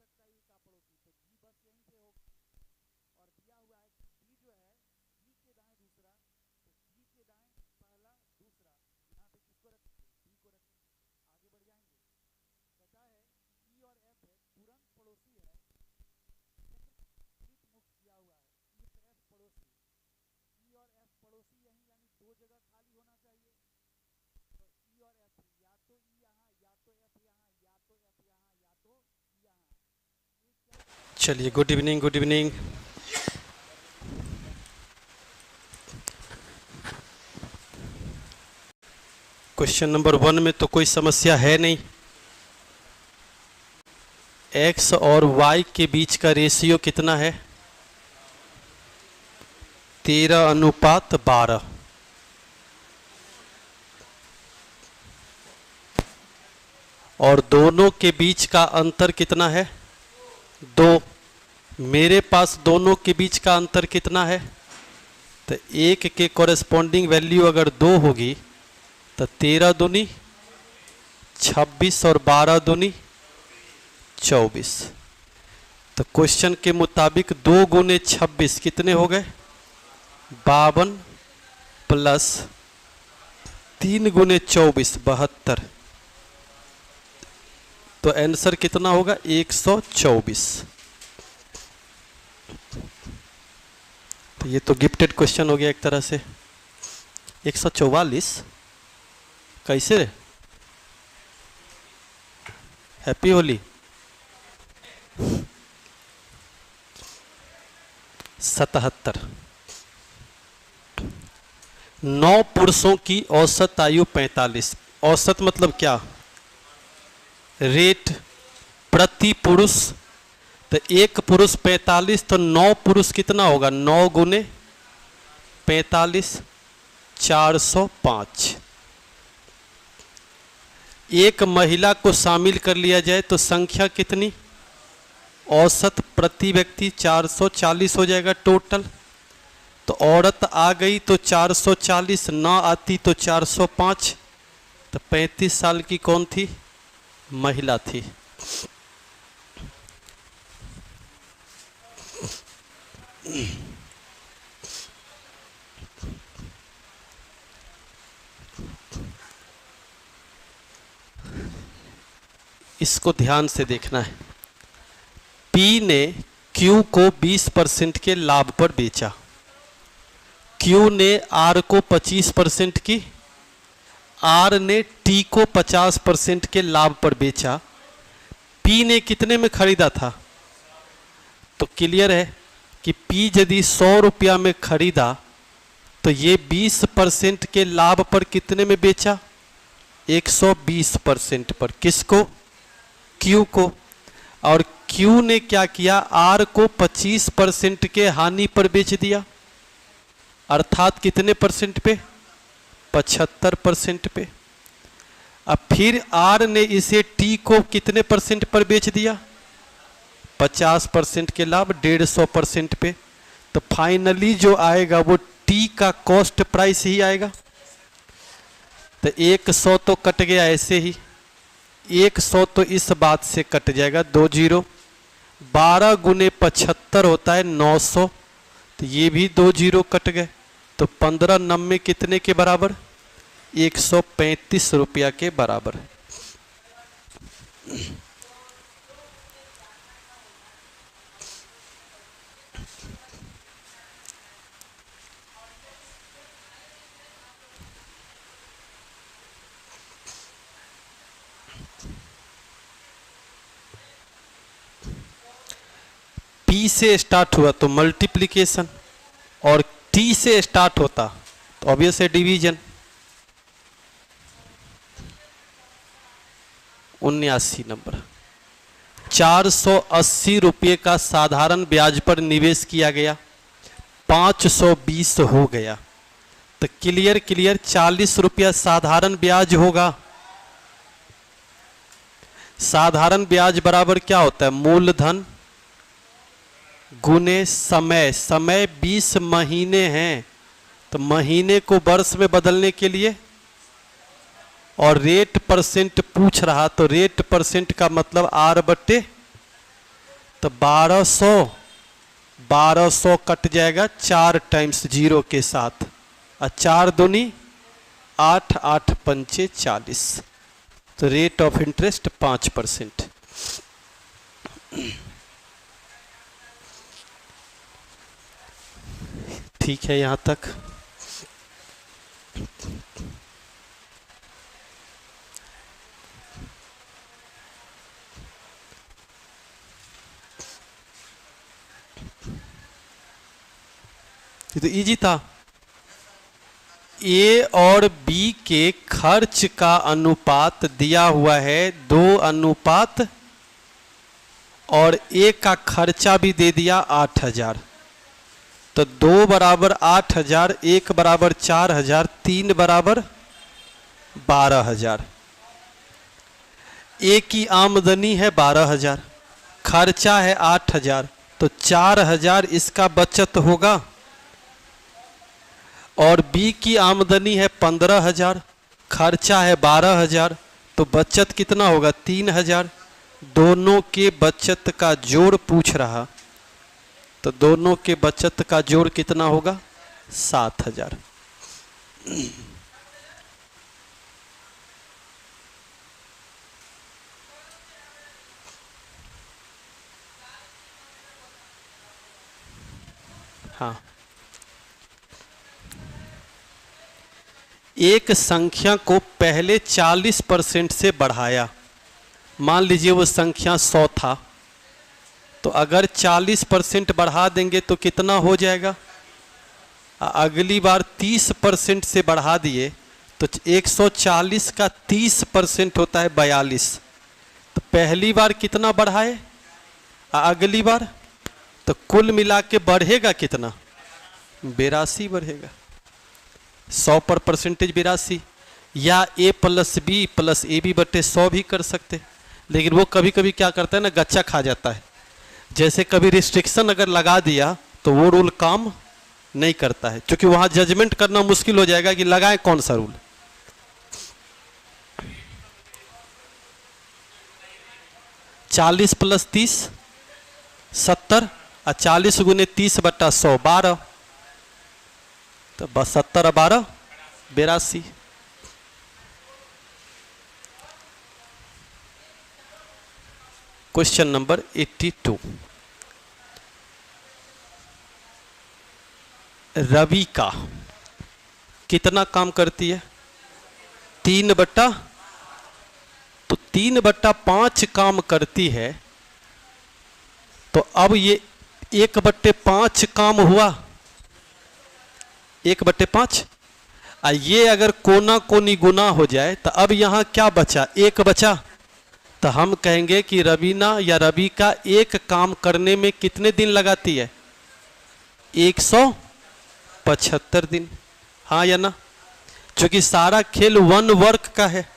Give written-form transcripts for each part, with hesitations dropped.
सकता है ई का पड़ोसी, तो बी बस यहीं पे होगा। और दिया हुआ है कि बी जो है बी के दाएं दूसरा, तो बी के दाएं पहला दूसरा, यहाँ पे किसको रखेंगे, बी को रखेंगे। आगे बढ़ जाएंगे। कहता है ई और एफ है तुरंत पड़ोसी है, मुक्त किया हुआ है। ई और एफ पड़ोसी, ई और एफ पड़ोसी यहीं, यानी दो जगह खाली होना चाहिए। तो ई और एफ, या तो ई यहाँ, या तो एफ यहाँ, या तो एफ यहाँ, या तो ई यहाँ। चलिए, good evening, good evening. Question number 1 में तो कोई समस्या है नहीं। x और y के बीच का रेशियो कितना है? 13:12। और दोनों के बीच का अंतर कितना है? 2। मेरे पास दोनों के बीच का अंतर कितना है? तो एक के कॉरेस्पॉन्डिंग वैल्यू अगर 2 होगी तो 13 दूनी 26 और 12 दूनी 24। तो क्वेश्चन के मुताबिक 2 गुने 26 कितने हो गए? 52 प्लस 3 गुने 24 72। तो आंसर कितना होगा? 124। तो ये तो गिफ्टेड क्वेश्चन हो गया एक तरह से। 144 कैसे? हैप्पी होली। 77। 9 पुरुषों की औसत आयु 45। औसत मतलब क्या? रेट प्रति पुरुष। तो एक पुरुष 45, तो 9 पुरुष कितना होगा? 9 गुने 45 405। एक महिला को शामिल कर लिया जाए तो संख्या कितनी? औसत प्रति व्यक्ति 440 हो जाएगा टोटल। तो औरत आ गई तो 440, ना आती तो 405। तो 35 साल की कौन थी? महिला थी। इसको ध्यान से देखना है। P ने Q को 20% के लाभ पर बेचा। Q ने R को 25% की, R ने T को 50% के लाभ पर बेचा। P ने कितने में खरीदा था? तो क्लियर है कि P यदि 100 रुपया में खरीदा तो ये 20% के लाभ पर कितने में बेचा? 120% पर। किसको? Q को। और Q ने क्या किया? R को 25% के हानि पर बेच दिया। अर्थात कितने परसेंट पे? 75% पे। अब फिर R ने इसे T को कितने परसेंट पर बेच दिया? 50% के लाभ 150% पे। तो फाइनली जो आएगा वो T का कॉस्ट प्राइस ही आएगा। तो 100 तो कट गया ऐसे ही, 100 तो इस बात से कट जाएगा, 2 जीरो। 12 गुने 75 होता है 900, तो ये भी 2 जीरो कट गए। तो 15 90 कितने के बराबर? 135 रुपया के बराबर। P से स्टार्ट हुआ तो मल्टीप्लिकेशन, और T से स्टार्ट होता तो ऑब्वियस है डिवीजन। 79 नंबर। 480 रुपये का साधारण ब्याज पर निवेश किया गया, 520 हो गया। तो क्लियर 40 रुपया साधारण ब्याज होगा। साधारण ब्याज बराबर क्या होता है? मूलधन गुने समय। समय 20 महीने हैं, तो महीने को वर्ष में बदलने के लिए, और रेट परसेंट पूछ रहा तो रेट परसेंट का मतलब R/, तो 1200 कट जाएगा 4 टाइम्स 0 के साथ, और 4 दूनी 8, 8 पंचे 40। तो रेट ऑफ इंटरेस्ट 5%। ठीक है यहां तक। ये तो इजी था। ए और बी के खर्च का अनुपात दिया हुआ है 2:, और ए का खर्चा भी दे दिया 8000। तो 2 बराबर 8000, 1 बराबर 4000, 3 बराबर 12000। ए की आमदनी है 12000, खर्चा है 8000, तो 4000 इसका बचत होगा। और बी की आमदनी है 15000, खर्चा है 12000, तो बचत कितना होगा 3000। दोनों के बचत का जोड़ पूछ रहा, तो दोनों के बचत का जोड़ कितना होगा 7000। हाँ, एक संख्या को पहले 40% से बढ़ाया। मान लीजिए वो संख्या 100 था, तो अगर 40% बढ़ा देंगे तो कितना हो जाएगा। अगली बार 30% से बढ़ा दिए तो 140 का 30% होता है 42। तो पहली बार कितना बढ़ाए, अगली बार, तो कुल मिला के बढ़ेगा कितना 82 बढ़ेगा। 100 पर परसेंटेज 82, या a plus B plus A B बटे 100 भी कर सकते। लेकिन वो कभी कभी क्या करता है ना, गच्चा खा जाता है। जैसे कभी रिस्ट्रिक्शन अगर लगा दिया तो वो रूल काम नहीं करता है, क्योंकि वहां जजमेंट करना मुश्किल हो जाएगा कि लगाए कौन सा रूल। चालीस प्लस 30 70, और 40 गुने 30 बटा 100 12, तो 70 और 12 82। Question number 82। रवि का कितना काम करती है 3/, तो 3/5 काम करती है। तो अब ये 1/5 काम हुआ, 1/5। ये अगर कोना कोनी गुना हो जाए तो अब यहां क्या बचा, 1 बचा। तो हम कहेंगे कि रवीना या रवि का एक काम करने में कितने दिन लगाती है 175 दिन। हाँ या ना, क्योंकि सारा खेल 1 वर्क का है।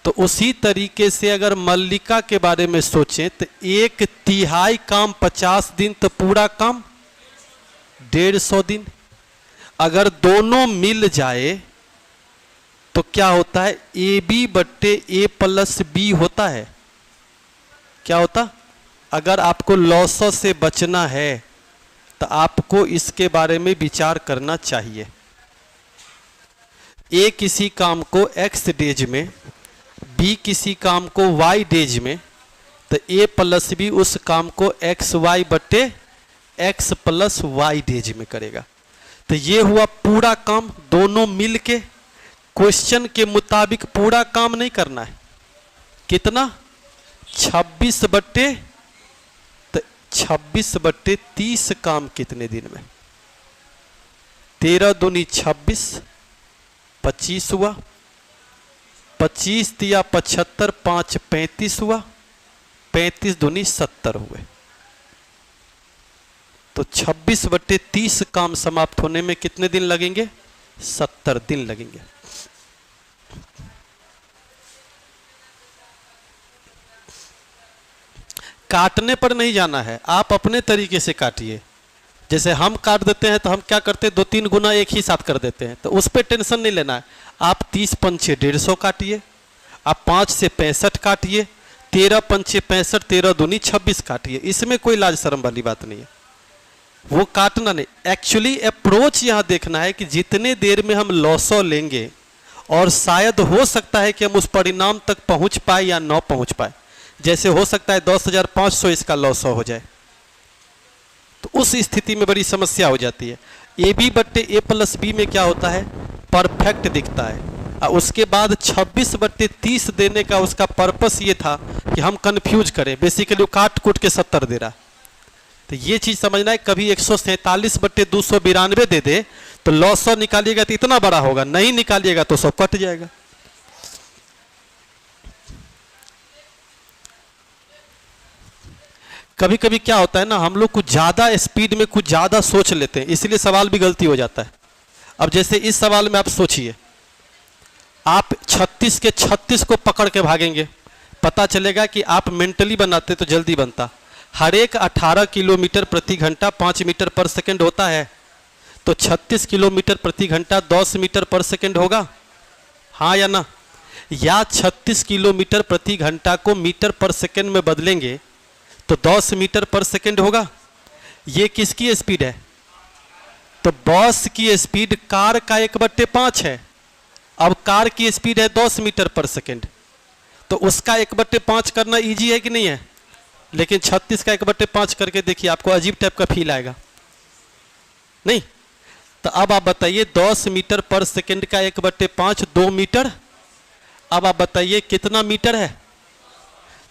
तो उसी तरीके से अगर मल्लिका के बारे में सोचें तो 1/3 काम 50 दिन, तो पूरा काम 150 दिन। अगर दोनों मिल जाए तो क्या होता है, ए बी बट्टे ए प्लस बी होता है। क्या होता, अगर आपको लॉसों से बचना है तो आपको इसके बारे में विचार करना चाहिए। ए किसी काम को x डेज में, बी किसी काम को y डेज में, तो a प्लस बी उस काम को एक्स वाई बट्टे x प्लस वाई डेज में करेगा। तो ये हुआ पूरा काम, दोनों मिलके। क्वेश्चन के मुताबिक पूरा काम नहीं करना है, कितना 26/, तो 26/30 काम कितने दिन में, 13 दूनी 26, 25 हुआ, 25 दिया 75, 5 35 हुआ, 35 दूनी 70 हुए। तो 26/30 काम समाप्त होने में कितने दिन लगेंगे, 70 दिन लगेंगे। काटने पर नहीं जाना है, आप अपने तरीके से काटिए। जैसे हम काट देते हैं तो हम क्या करते हैं, 2-3 गुना एक ही साथ कर देते हैं, तो उस पर टेंशन नहीं लेना है। आप 30 पंचे 150 काटिए, आप 5 से 65 काटिए, 13 पंचे 65, 13 दूनी 26 काटिए, इसमें कोई लाज शर्म वाली बात नहीं है, वो काटना नहीं। एक्चुअली अप्रोच यहां देखना है कि जितने देर में हम लॉसो लेंगे और शायद हो सकता है कि हम उस परिणाम तक पहुंच पाए या ना पहुंच पाए। जैसे हो सकता है 10,500 इसका लॉसो हो जाए, तो उस स्थिति में बड़ी समस्या हो जाती है। ए बी बट्टे ए प्लस बी में क्या होता है, परफेक्ट दिखता है, और उसके बाद 26/30 देने का उसका पर्पस ये था कि हम कंफ्यूज करें, बेसिकली वो काट कूट के 70 दे रहा। तो ये चीज समझना है, कभी 147/292 दे दे तो लॉसो निकालिएगा तो इतना बड़ा होगा, नहीं निकालिएगा तो सब कट जाएगा। कभी कभी क्या होता है ना, हम लोग कुछ ज्यादा स्पीड में कुछ ज्यादा सोच लेते हैं, इसलिए सवाल भी गलती हो जाता है। अब जैसे इस सवाल में आप सोचिए, आप 36 के 36 को पकड़ के भागेंगे, पता चलेगा कि आप मेंटली बनाते तो जल्दी बनता। हर एक 18 किलोमीटर प्रति घंटा 5 मीटर पर सेकंड होता है, तो 36 किलोमीटर प्रति घंटा 10 मीटर पर सेकंड होगा, हाँ या ना? या 36 किलोमीटर प्रति घंटा को मीटर पर सेकंड में बदलेंगे तो 10 मीटर पर सेकंड होगा। ये किसकी स्पीड है? तो बस की स्पीड कार का 1/5 है। अब कार की स्पीड है 10 मीटर पर सेकंड, तो उसका 1/5 करना इजी है कि नहीं है? लेकिन 36 का 1/5 करके देखिए, आपको अजीब टाइप का फील आएगा नहीं? तो अब आप बताइए 10 मीटर पर सेकंड का 1/5 2 मीटर। अब आप बताइए कितना मीटर है?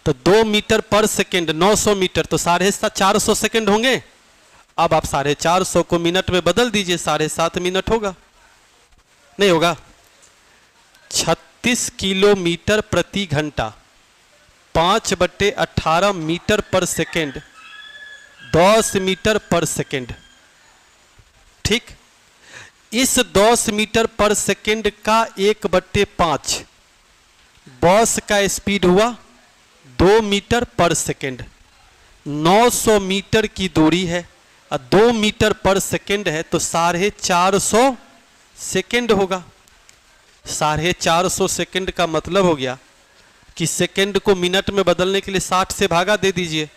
तो 2 मीटर पर सेकंड 900 मीटर, तो 450 सेकंड होंगे। अब आप 450 को मिनट में बदल दीजिए, 7.5 मिनट होगा, नहीं होगा? 36 किलोमीटर प्रति घंटा 5/18 मीटर पर सेकंड 10 मीटर पर सेकंड, ठीक? इस 10 मीटर पर सेकंड का 1/5 बस का स्पीड हुआ 2 मीटर पर सेकंड। 900 मीटर की दूरी है और 2 मीटर पर सेकंड है, तो 450 सेकंड होगा। 450 सेकंड का मतलब हो गया कि सेकंड को मिनट में बदलने के लिए 60 से भागा दे दीजिए,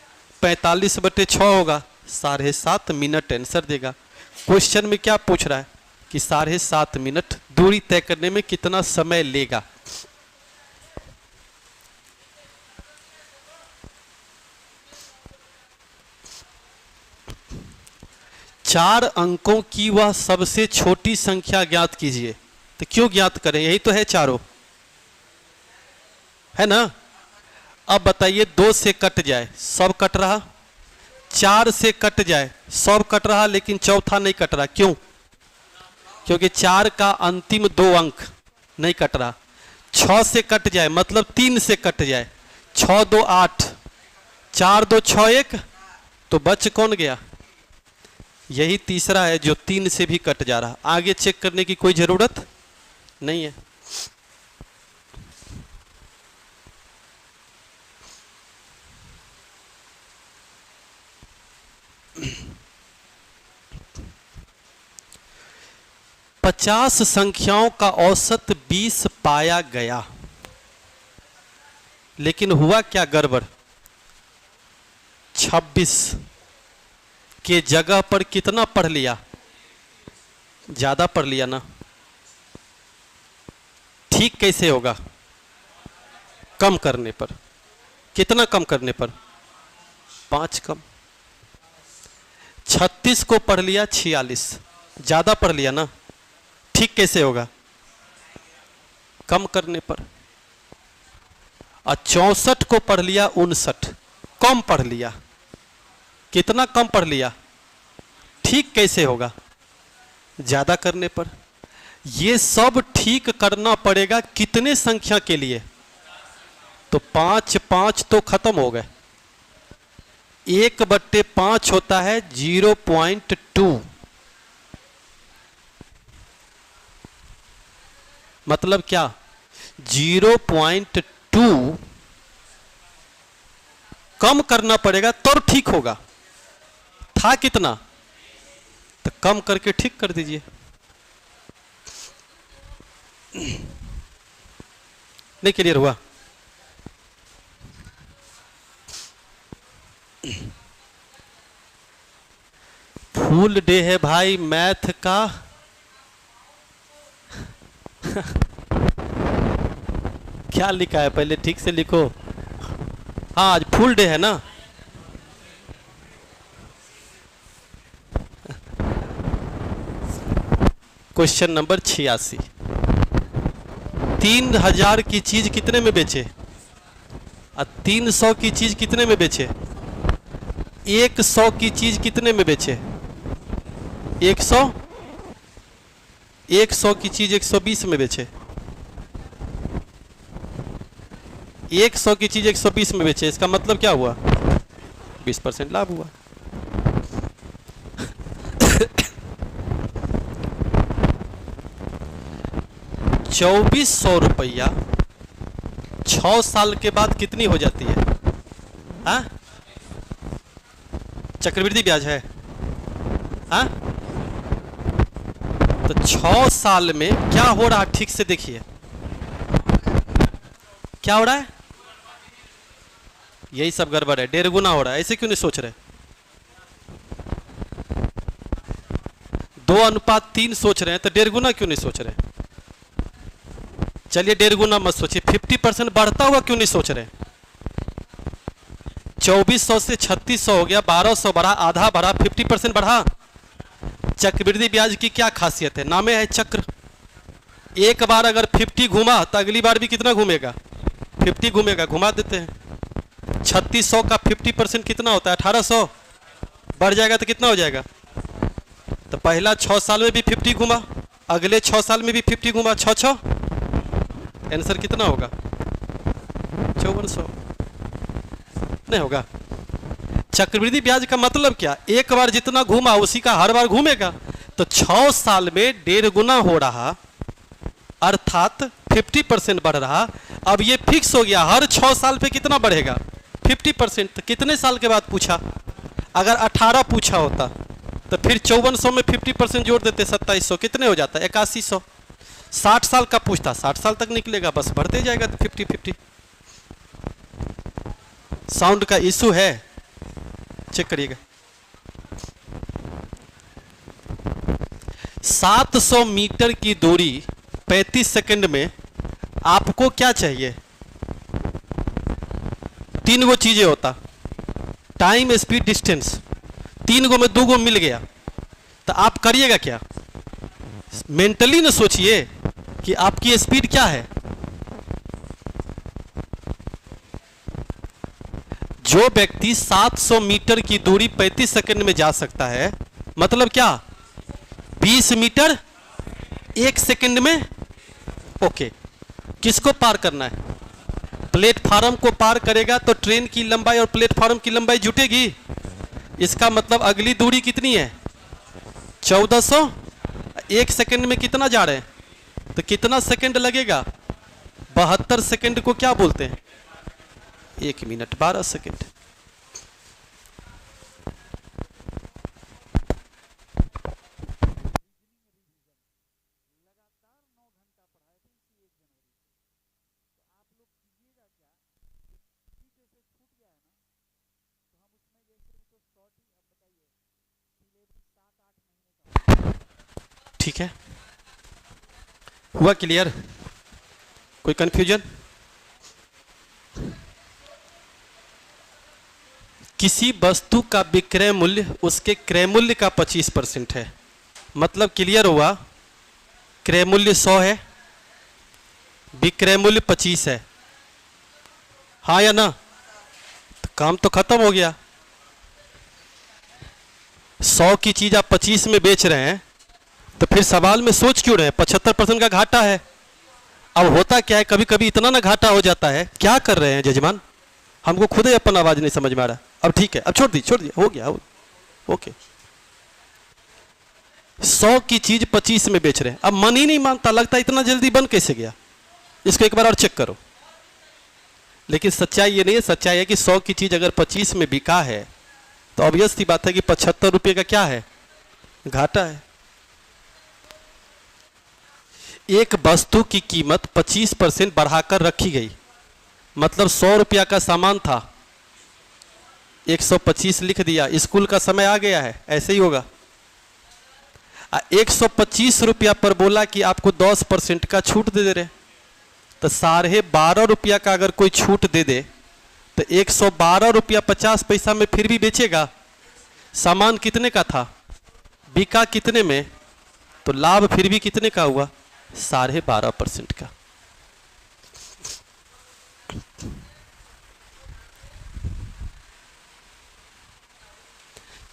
45/6 होगा, 7.5 मिनट आंसर देगा। क्वेश्चन में क्या पूछ रहा है कि 7.5 मिनट दूरी तय करने में कितना समय लेगा। चार अंकों की वह सबसे छोटी संख्या ज्ञात कीजिए। तो क्यों ज्ञात करें, यही तो है चारों, है ना? अब बताइए 2 से कट जाए सब कट रहा, 4 से कट जाए सब कट रहा, लेकिन चौथा नहीं कट रहा। क्यों? क्योंकि 4 का अंतिम 2 अंक नहीं कट रहा। 6 से कट जाए मतलब 3 से कट जाए, 6 2 8, 4 2 6 1, तो बच कौन गया? यही तीसरा है जो 3 से भी कट जा रहा। आगे चेक करने की कोई जरूरत नहीं है। पचास संख्याओं का औसत 20 पाया गया, लेकिन हुआ क्या गड़बड़? 26 के जगह पर कितना पढ़ लिया? ज्यादा पढ़ लिया ना। ठीक कैसे होगा? कम करने पर। कितना कम करने पर? 5 कम। 36 को पढ़ लिया 46, ज्यादा पढ़ लिया ना। ठीक कैसे होगा? कम करने पर। और 64 को पढ़ लिया 59, कम पढ़ लिया। कितना कम पढ़ लिया? ठीक कैसे होगा? ज्यादा करने पर। ये सब ठीक करना पड़ेगा कितने संख्या के लिए? तो 5 5 तो खत्म हो गए। 1/5 होता है 0.2, मतलब क्या? 0.2 कम करना पड़ेगा तब ठीक होगा। था कितना? तो कम करके ठीक कर दीजिए। नहीं क्लियर हुआ? फुल डे है भाई मैथ का। क्या लिखा है पहले ठीक से लिखो। हाँ आज फुल डे है ना। Question number 86। 3000 की चीज कितने में बेचे और 300 की चीज कितने में बेचे। 100 की चीज कितने में बेचे। 100 की चीज 120 में बेचे। 100 की चीज 120 में बेचे, इसका मतलब क्या हुआ 20% लाभ हुआ। ₹2400 6 साल के बाद कितनी हो जाती है। हाँ चक्रवृद्धि ब्याज है। हाँ तो 6 साल में क्या हो रहा है ठीक से देखिए। क्या हो रहा है, यही सब गड़बड़ है। 1.5 गुना हो रहा है, ऐसे क्यों नहीं सोच रहे। 2:3 सोच रहे हैं तो 1.5 गुना क्यों नहीं सोच रहे। चलिए 1.5 गुना मत सोचिए, 50% बढ़ता हुआ क्यों नहीं सोच रहे। 2400 से 3600 हो गया, 1200 बढ़ा, आधा बढ़ा, 50% बढ़ा। चक्रवृद्धि ब्याज की क्या खासियत है, नामे है चक्र। एक बार अगर 50 घूमा तो अगली बार भी कितना घूमेगा 50 घूमेगा। घुमा देते हैं। 3600 का 50% कितना होता है 1800, बढ़ जाएगा तो कितना हो जाएगा। तो पहला 6 साल में भी 50 घूमा, अगले 6 साल में भी 50 घूमा, 6 आंसर कितना होगा 5400 नहीं होगा। चक्रवृद्धि ब्याज का मतलब क्या, एक बार जितना घूमा उसी का हर बार घूमेगा। तो 6 साल में 1.5 गुना हो रहा, अर्थात 50% बढ़ रहा। अब ये फिक्स हो गया, हर 6 साल पे कितना बढ़ेगा 50%। तो कितने साल के बाद पूछा, अगर 18 पूछा होता तो फिर 5400 में 50% जोड़ देते 2700, कितने हो जाता 8100। 60 साल का पूछता 60 साल तक निकलेगा, बस बढ़ते जाएगा 50-50। साउंड का इशू है, चेक करिएगा। 700 मीटर की दूरी 35 सेकंड में आपको क्या चाहिए। 3 गो चीजें होता, टाइम स्पीड डिस्टेंस। 3 गो में 2 गो मिल गया तो आप करिएगा क्या, मेंटली ना सोचिए कि आपकी स्पीड क्या है। जो व्यक्ति 700 मीटर की दूरी 35 सेकंड में जा सकता है, मतलब क्या 20 मीटर 1 सेकंड में। ओके, किसको पार करना है, प्लेटफार्म को पार करेगा तो ट्रेन की लंबाई और प्लेटफार्म की लंबाई जुटेगी। इसका मतलब अगली दूरी कितनी है 1400। 1 सेकंड में कितना जा रहे हैं, तो कितना सेकंड लगेगा 72 सेकंड को क्या बोलते हैं 1 मिनट 12 सेकंड। ठीक है, हुआ क्लियर, कोई कंफ्यूजन। किसी वस्तु का विक्रय मूल्य उसके क्रय मूल्य का 25% है, मतलब क्लियर हुआ। क्रय मूल्य 100 है, विक्रय मूल्य 25 है, हाँ या ना, तो काम तो खत्म हो गया। 100 की चीज आप 25 में बेच रहे हैं, तो फिर सवाल में सोच क्यों रहे हैं 75% का घाटा है। अब होता क्या है, कभी कभी इतना ना घाटा हो जाता है, क्या कर रहे हैं जजमान, हमको खुद ही अपन आवाज नहीं समझ में आ रहा। अब ठीक है, अब छोड़ दी हो गया ओके। 100 की चीज 25 में बेच रहे हैं, अब मन ही नहीं मानता, लगता इतना जल्दी बन कैसे गया, इसको एक बार और चेक करो। लेकिन सच्चाई ये नहीं है, सच्चाई है कि 100 की चीज अगर 25 में बिका है तो ऑब्वियस सी बात है कि 75 रुपये का क्या है घाटा है। एक वस्तु की कीमत 25% बढ़ाकर रखी गई, मतलब 100 रुपया का सामान था 125 लिख दिया, स्कूल का समय आ गया है, ऐसे ही होगा 125 रुपया पर बोला कि आपको 10% का छूट दे रहे, तो 12.5 रुपया का अगर कोई छूट दे दे तो 112 रुपया 50 पैसा में फिर भी बेचेगा। सामान कितने का था, बिका कितने में, तो लाभ फिर भी कितने का हुआ, 12.5% का।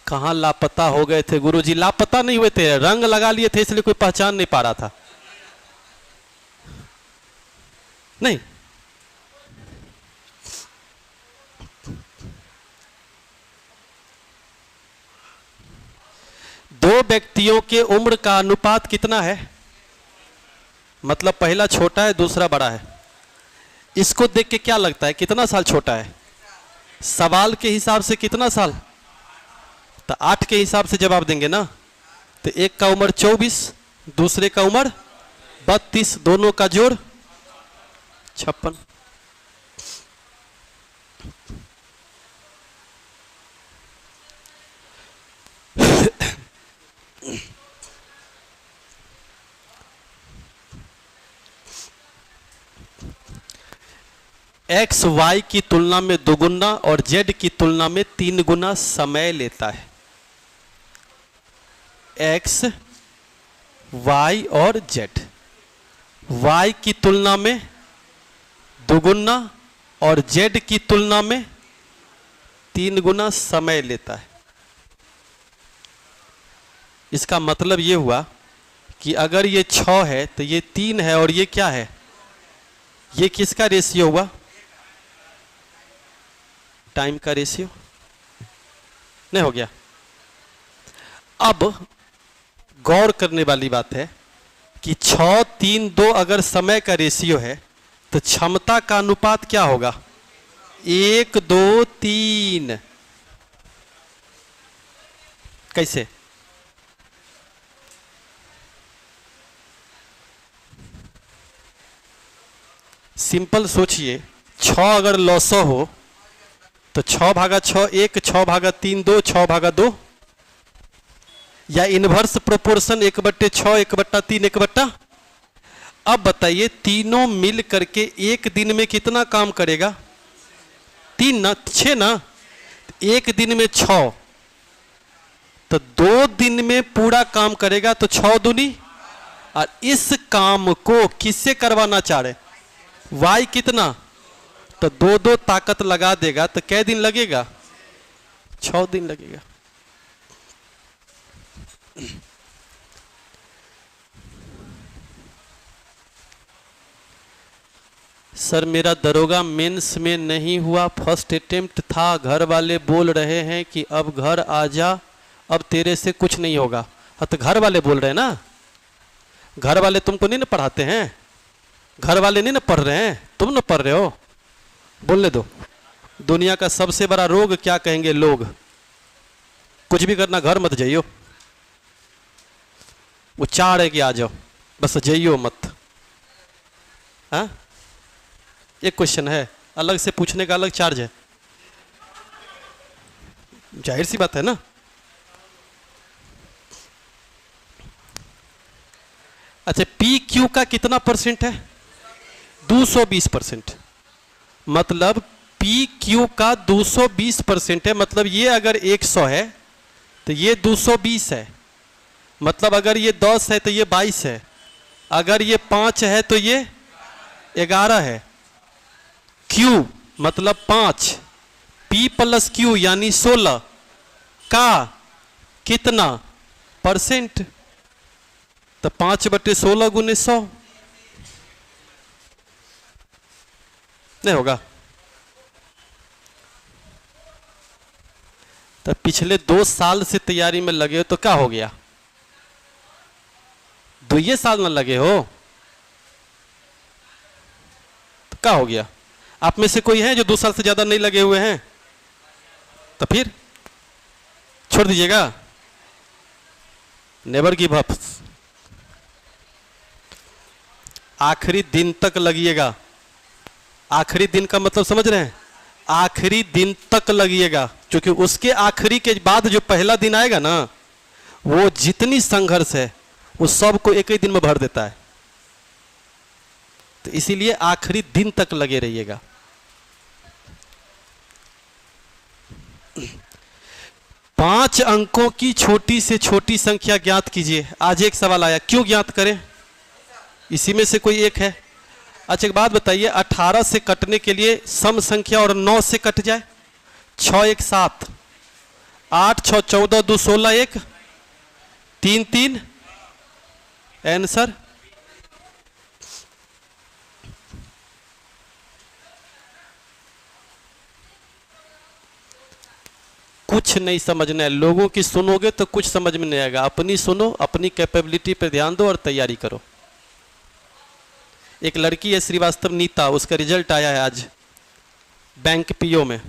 कहाँ लापता हो गए थे गुरुजी? लापता नहीं हुए थे, रंग लगा लिए थे इसलिए कोई पहचान नहीं पा रहा था। नहीं, दो व्यक्तियों के उम्र का अनुपात कितना है? मतलब पहला छोटा है दूसरा बड़ा है। इसको देख के क्या लगता है कितना साल छोटा है? सवाल के हिसाब से कितना साल, तो 8 के हिसाब से जवाब देंगे ना। तो एक का उम्र 24, दूसरे का उम्र 32, दोनों का जोड़ 56। एक्स वाई की तुलना में 2 गुना और जेड की तुलना में 3 गुना समय लेता है। एक्स, वाई और जेड, वाई की तुलना में 2 गुना और जेड की तुलना में 3 गुना समय लेता है। इसका मतलब ये हुआ कि अगर ये 6 है तो ये 3 है और ये क्या है, ये किसका रेशियो हुआ? टाइम का रेशियो नहीं हो गया। अब गौर करने वाली बात है कि 6, 3, 2 अगर समय का रेशियो है तो क्षमता का अनुपात क्या होगा? 1, 2, 3। कैसे? सिंपल सोचिए, 6 अगर लॉसो हो तो 6/6 1, 6/3 2, 6/2, या इनवर्स प्रोपोर्शन 1/6, 1/3, 1/। अब बताइए तीनों मिल करके एक दिन में कितना काम करेगा? 3 ना, 6 ना, एक दिन में 6, तो 2 दिन में पूरा काम करेगा तो 6 दूनी। और इस काम को किससे करवाना चाह रहे? वाई कितना, तो 2 ताकत लगा देगा तो कै दिन लगेगा? 6 दिन लगेगा। सर मेरा दरोगा मेंस में नहीं हुआ, फर्स्ट अटेम्प्ट था, घर वाले बोल रहे हैं कि अब घर आ जा, अब तेरे से कुछ नहीं होगा। हाँ तो घर वाले बोल रहे हैं ना, घर वाले तुमको नहीं ना पढ़ाते हैं, घर वाले नहीं ना पढ़ रहे हैं, तुम ना पढ़ रहे हो। बोलने दो। दुनिया का सबसे बड़ा रोग क्या कहेंगे लोग? कुछ भी करना घर मत जाइयो, वो चाड़ है कि आ जाओ, बस जाइयो मत। हाँ, एक क्वेश्चन है, अलग से पूछने का अलग चार्ज है, जाहिर सी बात है ना। अच्छा, पी क्यू का कितना परसेंट है? 220%। मतलब पी क्यू का 220% है। मतलब ये अगर 100 है तो ये 220 है। मतलब अगर ये 10 है तो ये 22 है, अगर ये 5 है तो ये 11 है। क्यू मतलब 5, P + Q यानी 16 का कितना परसेंट? तो 5/16 × 100 नहीं होगा। तो पिछले 2 साल से तैयारी में लगे हो तो क्या हो गया? 2 साल न लगे हो तो क्या हो गया? आप में से कोई है जो 2 साल से ज्यादा नहीं लगे हुए हैं? तो फिर छोड़ दीजिएगा। Never give up. आखिरी दिन तक लगिएगा। आखिरी दिन का मतलब समझ रहे हैं? आखिरी दिन तक लगिएगा, क्योंकि उसके आखिरी के बाद जो पहला दिन आएगा ना, वो जितनी संघर्ष है वो सब को एक ही दिन में भर देता है। तो इसीलिए आखिरी दिन तक लगे रहिएगा। पांच अंकों की छोटी से छोटी संख्या ज्ञात कीजिए। आज एक सवाल आया, क्यों ज्ञात करें? इसी में से कोई एक है। अच्छा एक बात बताइए, 18 से कटने के लिए सम संख्या और 9 से कट जाए। 6 1 7, 8 6 14 2 16 1 3 3, आंसर कुछ नहीं समझना है। लोगों की सुनोगे तो कुछ समझ में नहीं आएगा। अपनी सुनो, अपनी कैपेबिलिटी पर ध्यान दो और तैयारी करो। एक लड़की है श्रीवास्तव नीता, उसका रिजल्ट आया है आज बैंक पीओ में।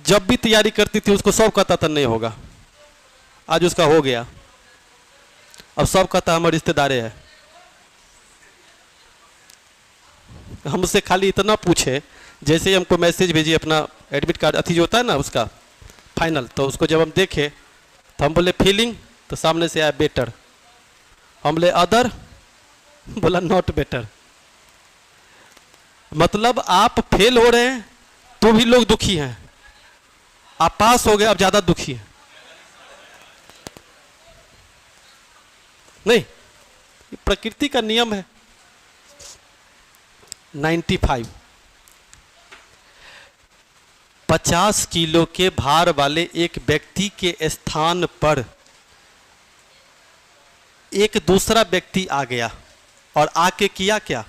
जब भी तैयारी करती थी उसको सब कहता था नहीं होगा, आज उसका हो गया। अब सब कहता हमारे रिश्तेदारे हैं। हमसे खाली इतना पूछे, जैसे ही हमको मैसेज भेजिए अपना एडमिट कार्ड अथी जो होता है ना उसका फाइनल, तो उसको जब हम देखे तो हम बोले फीलिंग, तो सामने से आया बेटर। हम बोले अदर, बोला नॉट बेटर। मतलब आप फेल हो रहे हैं तो भी लोग दुखी हैं, आप पास हो गए अब ज्यादा दुखी हैं। नहीं, ये प्रकृति का नियम है। 95 50 किलो के भार वाले एक व्यक्ति के स्थान पर एक दूसरा व्यक्ति आ गया और आके किया क्या?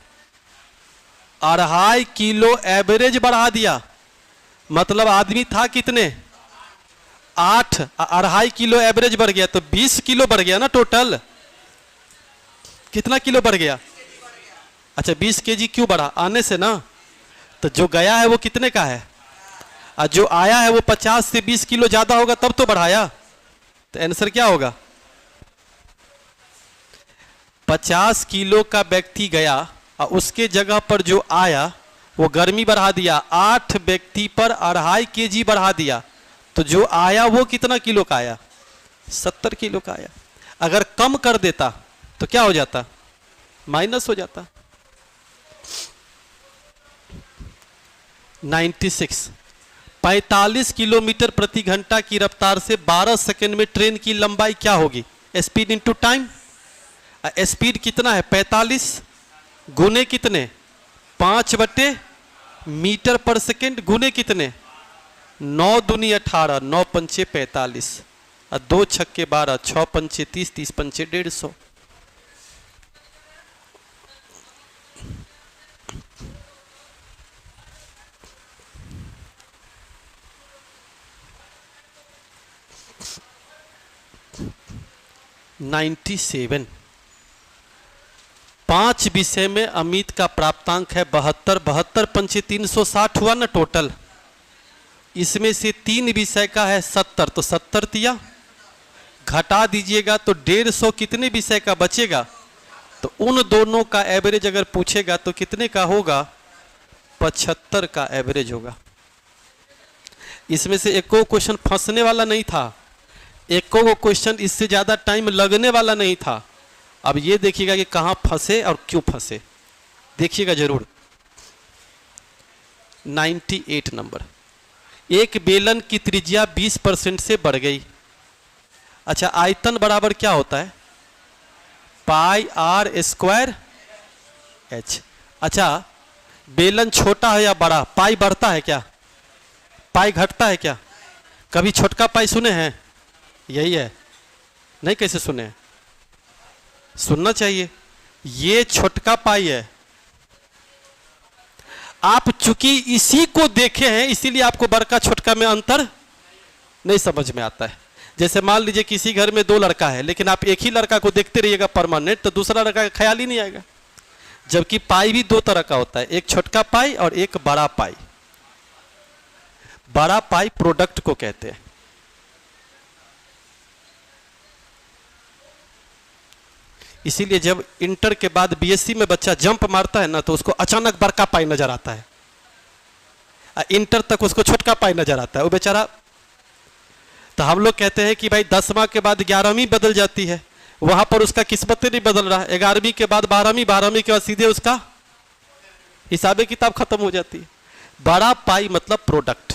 2.5 किलो एवरेज बढ़ा दिया। मतलब आदमी था कितने? 8, 2.5 किलो एवरेज बढ़ गया तो 20 किलो बढ़ गया ना टोटल। कितना किलो बढ़ गया? अच्छा 20 केजी क्यों बढ़ा? आने से ना। तो जो गया है वो कितने का है, और जो आया है वो 50 से 20 किलो ज्यादा होगा तब तो बढ़ाया। तो आंसर क्या होगा? 50 किलो का व्यक्ति गया और उसके जगह पर जो आया वो गर्मी बढ़ा दिया। 8 व्यक्ति पर 2.5 केजी बढ़ा दिया, तो जो आया वो कितना किलो का आया? 70 किलो का आया। अगर कम कर देता तो क्या हो जाता? माइनस हो जाता। 96 45 किलोमीटर प्रति घंटा की रफ्तार से 12 सेकंड में ट्रेन की लंबाई क्या होगी? Speed into time. स्पीड कितना है? 45 गुने कितने? 5 मीटर पर सेकंड गुने कितने? 9 दूनी 18, 9 पंचे 45, और 2 छक्के 12, 6 पंचे 30, 30 पंचे 150। (97) 5 विषय में अमित का प्राप्तांक है 72, 72 पंचे 360 हुआ ना टोटल। इसमें से 3 विषय का है 70, तो 70 दिया, घटा दीजिएगा तो 150 कितने विषय का बचेगा? तो उन दोनों का एवरेज अगर पूछेगा तो कितने का होगा? 75 का एवरेज होगा। इसमें से एको क्वेश्चन फंसने वाला नहीं था, एको क्वेश्चन इससे ज्यादा टाइम लगने वाला नहीं था। अब ये देखिएगा कि कहां फंसे और क्यों फंसे, देखिएगा जरूर। 98 नंबर, एक बेलन की त्रिज्या 20% से बढ़ गई। अच्छा आयतन बराबर क्या होता है? पाई आर स्क्वायर एच। अच्छा बेलन छोटा है या बड़ा? पाई बढ़ता है क्या? पाई घटता है क्या? कभी छोटका पाई सुने हैं? यही है, नहीं कैसे सुने हैं? सुनना चाहिए। ये छोटका पाई है। आप चूंकि इसी को देखे हैं इसीलिए आपको बड़का छोटका में अंतर नहीं समझ में आता है। जैसे मान लीजिए किसी घर में 2 लड़का है, लेकिन आप एक ही लड़का को देखते रहिएगा परमानेंट, तो दूसरा लड़का का ख्याल ही नहीं आएगा। जबकि पाई भी 2 तरह का होता है, एक छोटका पाई और एक बड़ा पाई। बड़ा पाई प्रोडक्ट को कहते हैं। इसीलिए जब इंटर के बाद बीएससी में बच्चा जंप मारता है ना, तो उसको अचानक बड़का पाई नजर आता है, इंटर तक उसको छोटका पाई नजर आता है। वो बेचारा तो हम लोग कहते हैं कि भाई 10वां के बाद 11वीं बदल जाती है, वहां पर उसका किस्मत नहीं बदल रहा। 11वीं के बाद 12वीं, 12वीं के बाद सीधे उसका हिसाबे किताब खत्म हो जाती है। बड़ा पाई मतलब प्रोडक्ट।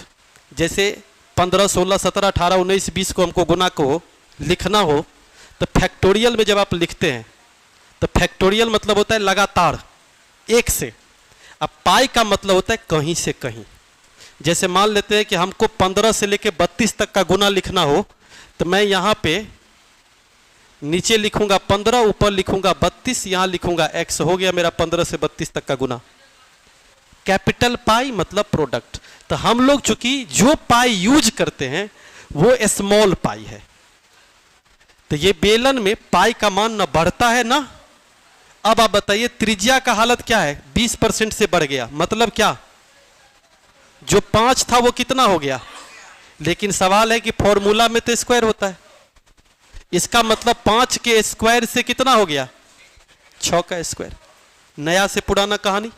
जैसे 15, 16, 17, 18, 19, 20 को हमको गुना को लिखना हो तो फैक्टोरियल में जब आप लिखते हैं तो फैक्टोरियल मतलब होता है लगातार एक से। अब पाई का मतलब होता है कहीं से कहीं। जैसे मान लेते हैं कि हमको 15 से लेकर 32 तक का गुना लिखना हो तो मैं यहाँ पे नीचे लिखूंगा 15, ऊपर लिखूंगा 32, यहां लिखूंगा x। हो गया मेरा 15 से 32 तक का गुना। कैपिटल पाई मतलब प्रोडक्ट। तो हम लोग चूंकि जो पाई यूज करते हैं वो स्मॉल पाई है, तो ये बेलन में पाई का मान ना बढ़ता है ना। अब आप बताइए त्रिज्या का हालत क्या है? 20% से बढ़ गया, मतलब क्या? जो 5 था वो कितना हो गया? लेकिन सवाल है कि फॉर्मूला में तो स्क्वायर होता है, इसका मतलब 5 के स्क्वायर से कितना हो गया? 6 का स्क्वायर। नया से पुराना कहानी।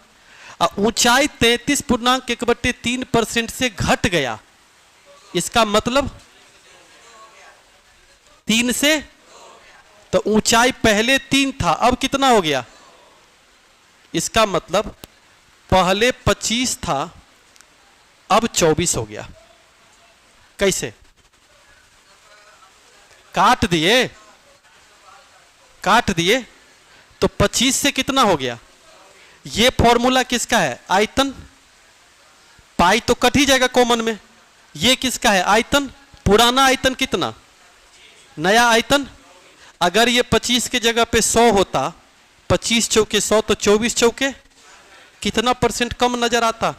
ऊंचाई 33.1/3% से घट गया, इसका मतलब 3 से, तो ऊंचाई पहले 3 था, अब कितना हो गया? इसका मतलब पहले 25 था, अब 24 हो गया। कैसे? काट दिए तो 25 से कितना हो गया? ये फॉर्मूला किसका है? आयतन। पाई तो कट ही जाएगा कॉमन में। ये किसका है? आयतन। पुराना आयतन कितना? नया आयतन। अगर ये 25 के जगह पे 100 होता, 25 चौके 100, तो 24 चौके कितना परसेंट कम नजर आता?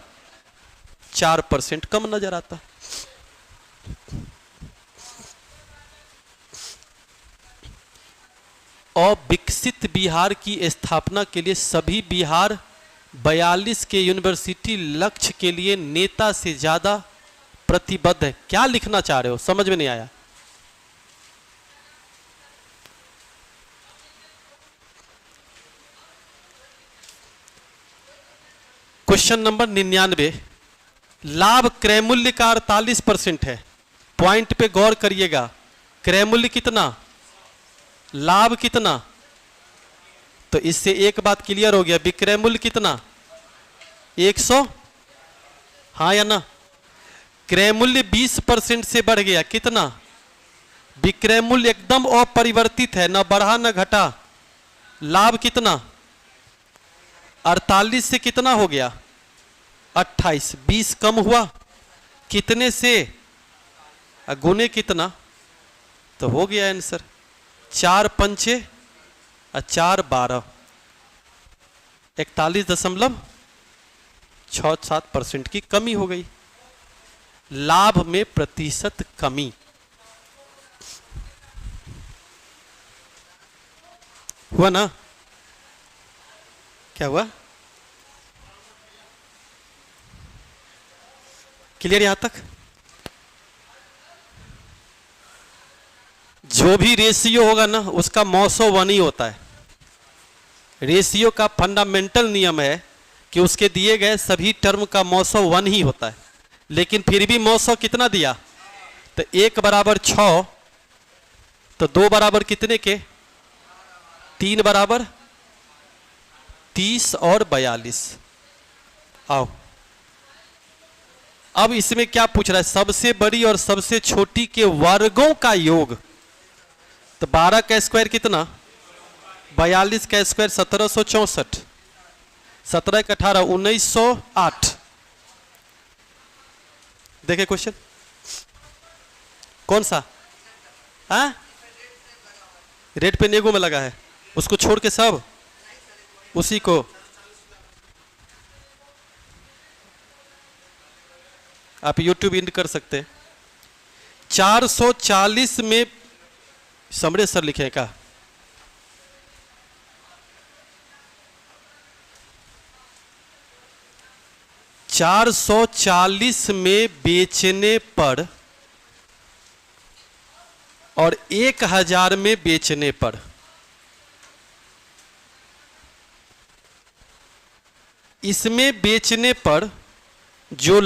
4% कम नजर आता। और विकसित बिहार की स्थापना के लिए सभी बिहार 42 के यूनिवर्सिटी लक्ष्य के लिए नेता से ज्यादा प्रतिबद्ध है। क्या लिखना चाह रहे हो? समझ में नहीं आया। Question number 99। लाभ क्रय मूल्य का 48% है। पॉइंट पे गौर करिएगा। क्रय मूल्य कितना, लाभ कितना? तो इससे एक बात क्लियर हो गया, विक्रय मूल्य कितना? 100। हाँ या ना? क्रय मूल्य 20% से बढ़ गया, कितना? विक्रय मूल्य एकदम अपरिवर्तित है, ना बढ़ा ना घटा। लाभ कितना? 48 से कितना हो गया? 28। 20 कम हुआ, कितने से? गुने कितना? तो हो गया आंसर 4 पंचे 4 12, 41.67% की कमी हो गई। लाभ में प्रतिशत कमी हुआ ना? क्या हुआ? क्लियर यहां तक? जो भी रेशियो होगा ना उसका मौसो 1 ही होता है। रेशियो का फंडामेंटल नियम है कि उसके दिए गए सभी टर्म का मौसो 1 ही होता है, लेकिन फिर भी मौसो कितना दिया? तो 1 बराबर 6, तो 2 बराबर कितने के? 3 बराबर 30 और 42। आओ, अब इसमें क्या पूछ रहा है? सबसे बड़ी और सबसे छोटी के वर्गों का योग। तो 12 का स्क्वायर कितना? 42 का स्क्वायर 1764, 17 का 18 1908। देखिए क्वेश्चन कौन सा? हाँ, रेड पे नेगो में लगा है, उसको छोड़ के सब उसी को। आप YouTube इंड कर सकते हैं। 440 में समरे सर लिखे का 440 में बेचने पर और 1000 में बेचने पर इसमें बेचने पर जो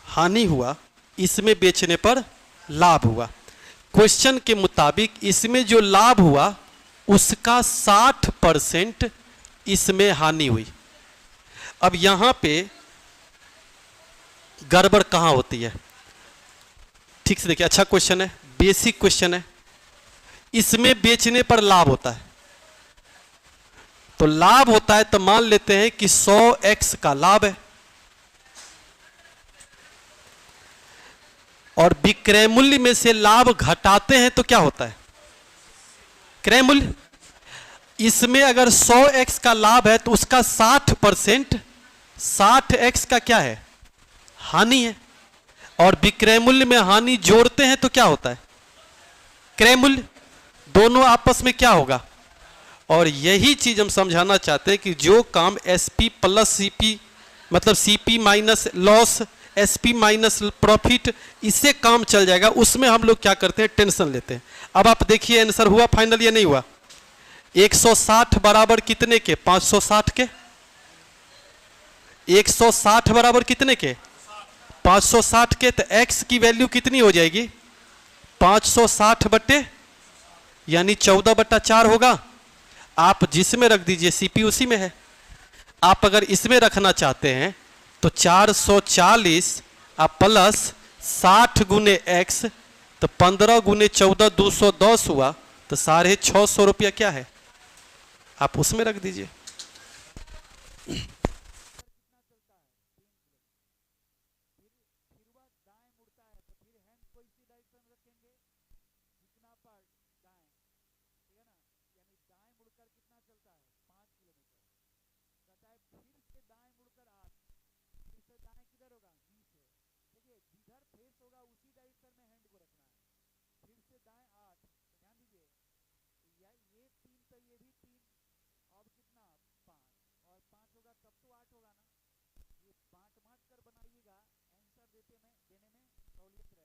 हानि हुआ, इसमें बेचने पर लाभ हुआ। क्वेश्चन के मुताबिक इसमें जो लाभ हुआ उसका 60% इसमें हानि हुई। अब यहां पे गड़बड़ कहां होती है, ठीक से देखिए। अच्छा क्वेश्चन है, बेसिक क्वेश्चन है। इसमें बेचने पर लाभ होता है, तो लाभ होता है तो मान लेते हैं कि 100x का लाभ है, और विक्रय मूल्य में से लाभ घटाते हैं तो क्या होता है, क्रय मूल्य। इसमें अगर 100x का लाभ है तो उसका 60% 60x का क्या है, हानि है, और विक्रय मूल्य में हानि जोड़ते हैं तो क्या होता है, क्रय मूल्य। दोनों आपस में क्या होगा, और यही चीज हम समझाना चाहते हैं कि जो काम एसपी प्लस सीपी मतलब CP minus loss SP minus profit, इससे काम चल जाएगा, उसमें हम लोग क्या करते हैं, टेंशन लेते हैं। अब आप देखिए आंसर हुआ फाइनल या नहीं हुआ। 160 बराबर कितने के, 560 के। 160 बराबर कितने के, 560 के। तो x की वैल्यू कितनी हो जाएगी, 560 बटे यानी 14/4 होगा। आप जिसमें रख दीजिए, सीपी उसी में है। आप अगर इसमें रखना चाहते हैं तो 440 आप प्लस 60 गुने x, तो 15 गुने 14 210 हुआ, तो 650 रुपया क्या है, आप उसमें रख दीजिए। बांट बांट कर बनाइएगा, आंसर देने में सहूलियत रहेगा।